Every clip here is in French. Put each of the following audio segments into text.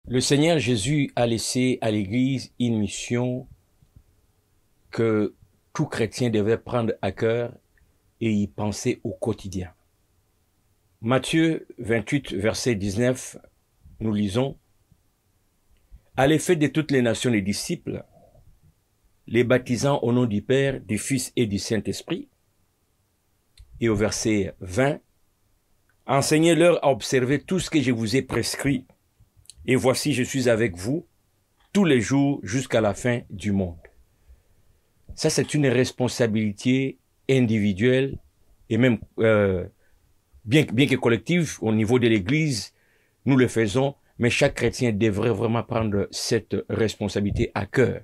Le Seigneur Jésus a laissé à l'Église une mission que tout chrétien devait prendre à cœur et y penser au quotidien. Matthieu 28, verset 19, nous lisons « Allez faire de toutes les nations les disciples, les baptisant au nom du Père, du Fils et du Saint-Esprit. » Et au verset 20, « Enseignez-leur à observer tout ce que je vous ai prescrit. Et voici, je suis avec vous tous les jours jusqu'à la fin du monde. » Ça, c'est une responsabilité individuelle et même bien que collective au niveau de l'Église, nous le faisons, mais chaque chrétien devrait vraiment prendre cette responsabilité à cœur,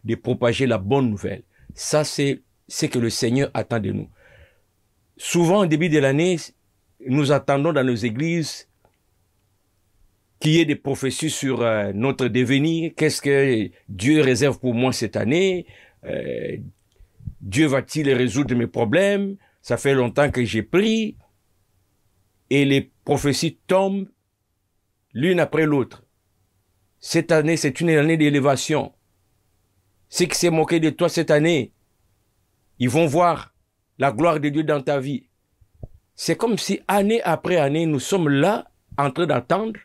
de propager la bonne nouvelle. Ça, c'est ce que le Seigneur attend de nous. Souvent, au début de l'année, nous attendons dans nos églises qu'il y ait des prophéties sur notre devenir. Qu'est-ce que Dieu réserve pour moi cette année? Dieu va-t-il résoudre mes problèmes? Ça fait longtemps que j'ai prié. Et les prophéties tombent l'une après l'autre. Cette année, c'est une année d'élévation. Ceux qui s'est moqué de toi cette année, ils vont voir la gloire de Dieu dans ta vie. C'est comme si année après année, nous sommes là en train d'attendre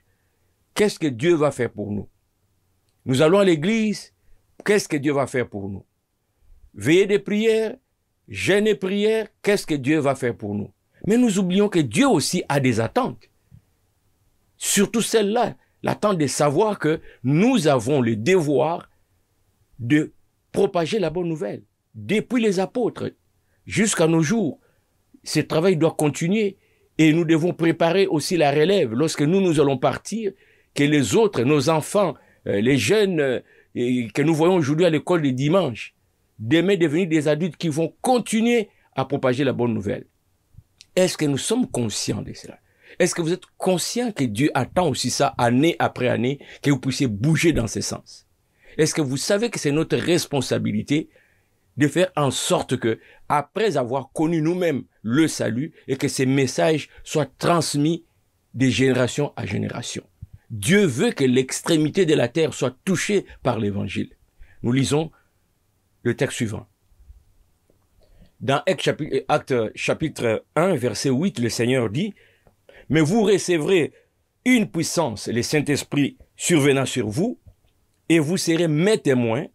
qu'est-ce que Dieu va faire pour nous. Nous allons à l'église, qu'est-ce que Dieu va faire pour nous? Veiller des prières, jeûner et prières, qu'est-ce que Dieu va faire pour nous? Mais nous oublions que Dieu aussi a des attentes. Surtout celle-là, l'attente de savoir que nous avons le devoir de propager la bonne nouvelle. Depuis les apôtres jusqu'à nos jours, ce travail doit continuer et nous devons préparer aussi la relève lorsque nous allons partir, que les autres, nos enfants, les jeunes que nous voyons aujourd'hui à l'école le dimanche, demain devenir des adultes qui vont continuer à propager la bonne nouvelle. Est-ce que nous sommes conscients de cela? Est-ce que vous êtes conscients que Dieu attend aussi ça année après année, que vous puissiez bouger dans ce sens? Est-ce que vous savez que c'est notre responsabilité de faire en sorte que, après avoir connu nous-mêmes le salut, et que ces messages soient transmis de génération à génération? Dieu veut que l'extrémité de la terre soit touchée par l'évangile. Nous lisons le texte suivant. Dans Actes chapitre 1, verset 8, le Seigneur dit « Mais vous recevrez une puissance, le Saint-Esprit survenant sur vous, et vous serez mes témoins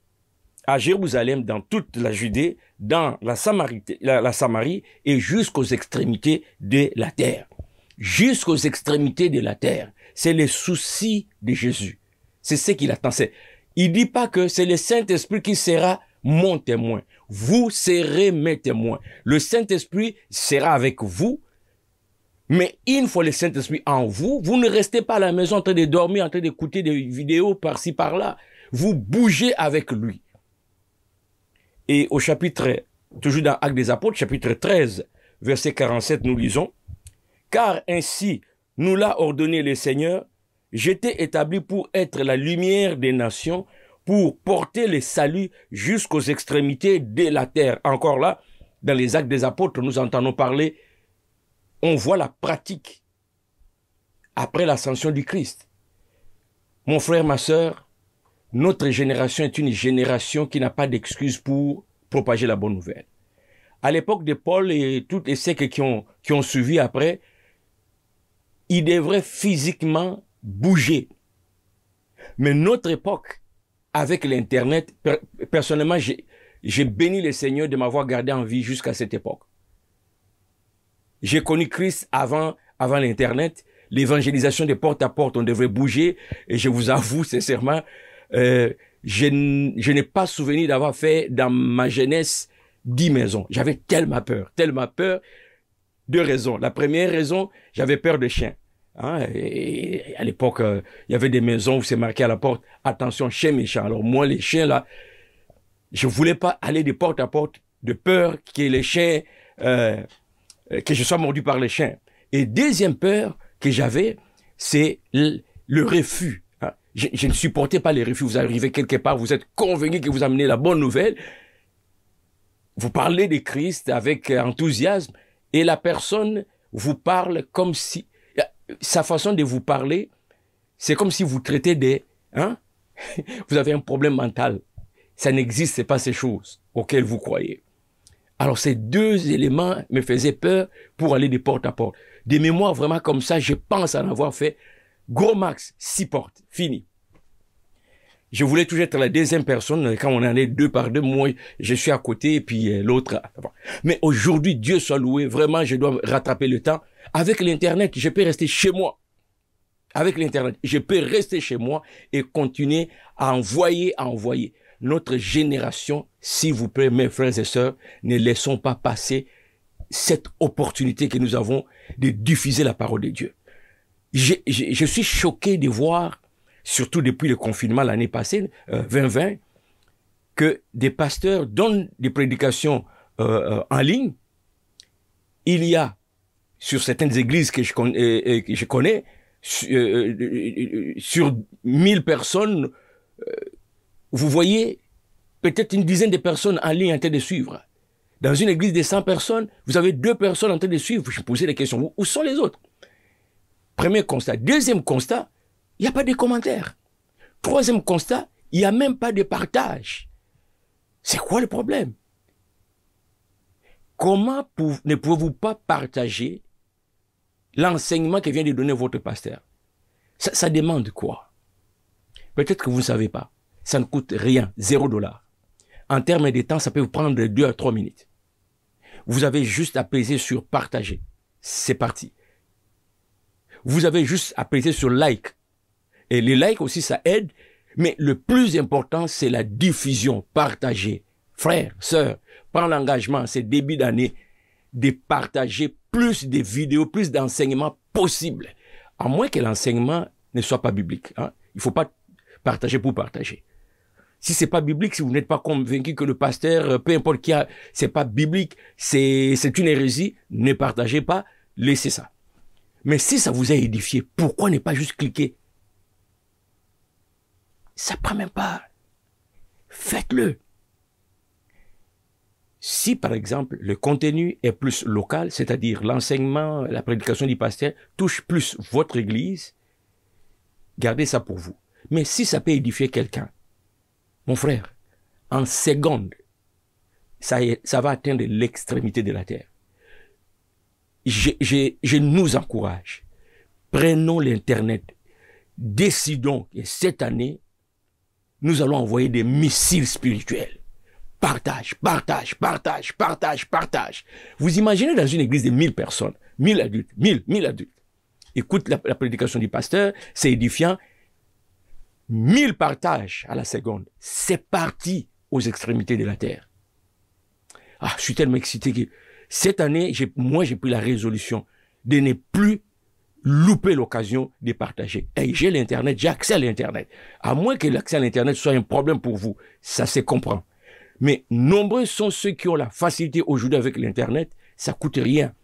à Jérusalem, dans toute la Judée, dans la Samarie et jusqu'aux extrémités de la terre. » Jusqu'aux extrémités de la terre. C'est le souci de Jésus. C'est ce qu'il attend. Il dit pas que c'est le Saint-Esprit qui sera mon témoin. Vous serez mes témoins. Le Saint-Esprit sera avec vous. Mais une fois le Saint-Esprit en vous, vous ne restez pas à la maison en train de dormir, en train d'écouter des vidéos par-ci, par-là. Vous bougez avec lui. Et au chapitre, toujours dans Actes des Apôtres, chapitre 13, verset 47, nous lisons « Car ainsi nous l'a ordonné le Seigneur, j'étais établi pour être la lumière des nations, pour porter le salut jusqu'aux extrémités de la terre. » Encore là, dans les Actes des Apôtres, nous entendons parler, on voit la pratique après l'ascension du Christ. Mon frère, ma sœur, notre génération est une génération qui n'a pas d'excuse pour propager la bonne nouvelle. À l'époque de Paul et tous les siècles qui ont suivi après, ils devraient physiquement bouger. Mais notre époque, avec l'Internet, personnellement, j'ai béni le Seigneur de m'avoir gardé en vie jusqu'à cette époque. J'ai connu Christ avant l'Internet, l'évangélisation de porte à porte, on devrait bouger, et je vous avoue sincèrement, je n'ai pas souvenir d'avoir fait dans ma jeunesse 10 maisons. J'avais tellement peur. Deux raisons. La première raison, j'avais peur des chiens. Hein, et à l'époque, il y avait des maisons où c'est marqué à la porte, attention, chien méchant. Alors moi, les chiens là, je voulais pas aller de porte à porte de peur que les chiens, que je sois mordu par les chiens. Et deuxième peur que j'avais, c'est le refus. Hein. Je ne supportais pas les refus. Vous arrivez quelque part, vous êtes convaincu que vous amenez la bonne nouvelle. Vous parlez de Christ avec enthousiasme et la personne vous parle comme si... Sa façon de vous parler C'est comme si vous traitez des... Hein? Vous avez un problème mental. Ça n'existe pas ces choses auxquelles vous croyez. Alors ces deux éléments me faisaient peur pour aller de porte à porte. Des mémoires vraiment comme ça, je pense en avoir fait. Gros max, 6 portes, fini. Je voulais toujours être la deuxième personne. Quand on en est 2 par 2, moi, je suis à côté et puis l'autre. Mais aujourd'hui, Dieu soit loué. Vraiment, je dois rattraper le temps. Avec l'Internet, je peux rester chez moi. Avec l'Internet, je peux rester chez moi et continuer à envoyer. Notre génération, s'il vous plaît, mes frères et sœurs, ne laissons pas passer cette opportunité que nous avons de diffuser la parole de Dieu. Je suis choqué de voir, surtout depuis le confinement l'année passée, 2020, que des pasteurs donnent des prédications en ligne. Il y a, sur certaines églises que je connais, sur 1000 personnes, vous voyez peut-être une dizaine de personnes en ligne en train de suivre. Dans une église de 100 personnes, vous avez 2 personnes en train de suivre. Je posais la question, où sont les autres? Premier constat. Deuxième constat, il n'y a pas de commentaires. Troisième constat, il n'y a même pas de partage. C'est quoi le problème? Comment ne pouvez-vous pas partager l'enseignement que vient de donner votre pasteur? Ça demande quoi? Peut-être que vous ne savez pas. Ça ne coûte rien, $0. En termes de temps, ça peut vous prendre 2 à 3 minutes. Vous avez juste à peser sur partager. C'est parti. Vous avez juste à peser sur like. Et les likes aussi, ça aide. Mais le plus important, c'est la diffusion, partager. Frères, sœurs, prends l'engagement, c'est début d'année, de partager plus de vidéos, plus d'enseignements possibles. À moins que l'enseignement ne soit pas biblique. Hein. Il ne faut pas partager pour partager. Si c'est pas biblique, si vous n'êtes pas convaincu que le pasteur, peu importe qui a, c'est pas biblique, c'est une hérésie, ne partagez pas, laissez ça. Mais si ça vous a édifié, pourquoi ne pas juste cliquer? Ça prend même pas. Faites-le. Si, par exemple, le contenu est plus local, c'est-à-dire l'enseignement, la prédication du pasteur touche plus votre église, gardez ça pour vous. Mais si ça peut édifier quelqu'un, mon frère, en seconde, ça va atteindre l'extrémité de la terre. Je nous encourage. Prenons l'Internet. Décidons que cette année, nous allons envoyer des missiles spirituels. Partage, partage, partage, partage, partage. Vous imaginez dans une église de 1000 personnes, 1000 adultes, 1000 adultes. Écoute la prédication du pasteur, c'est édifiant. 1000 partages à la seconde. C'est parti aux extrémités de la terre. Ah, je suis tellement excité que cette année, moi, j'ai pris la résolution de ne plus louper l'occasion de partager. Hey, j'ai l'Internet, j'ai accès à l'Internet. À moins que l'accès à l'Internet soit un problème pour vous, ça se comprend. Mais nombreux sont ceux qui ont la facilité aujourd'hui avec l'Internet, ça coûte rien.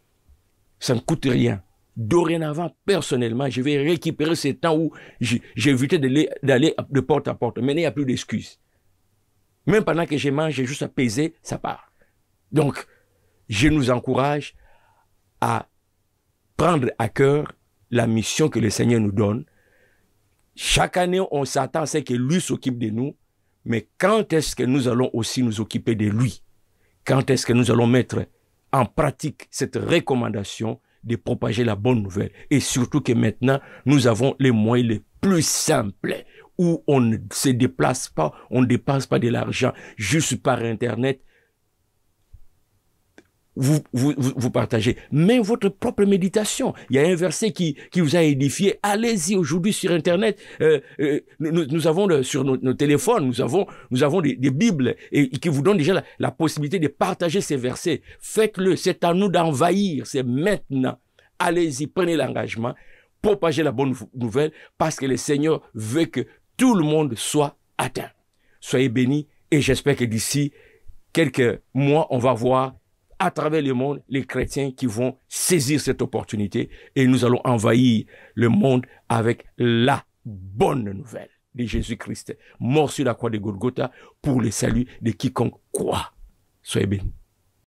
Ça ne coûte rien. Dorénavant, personnellement, je vais récupérer ce temps où j'ai évité d'aller de porte à porte. Maintenant, il n'y a plus d'excuses. Même pendant que je mange, j'ai juste à peser, ça part. Donc, je nous encourage à prendre à cœur la mission que le Seigneur nous donne. Chaque année, on s'attend à ce que lui s'occupe de nous, mais quand est-ce que nous allons aussi nous occuper de lui? Quand est-ce que nous allons mettre en pratique cette recommandation de propager la bonne nouvelle? Et surtout que maintenant, nous avons les moyens les plus simples, où on ne se déplace pas, on ne dépense pas de l'argent juste par Internet. Vous partagez. Mais votre propre méditation. Il y a un verset qui vous a édifié. Allez-y aujourd'hui sur Internet. Nous avons sur nos téléphones, nous avons des Bibles et qui vous donnent déjà la possibilité de partager ces versets. Faites-le. C'est à nous d'envahir. C'est maintenant. Allez-y, prenez l'engagement. Propagez la bonne nouvelle parce que le Seigneur veut que tout le monde soit atteint. Soyez bénis et j'espère que d'ici quelques mois, on va voir à travers le monde, les chrétiens qui vont saisir cette opportunité et nous allons envahir le monde avec la bonne nouvelle de Jésus-Christ, mort sur la croix de Golgotha pour le salut de quiconque croit. Soyez bénis.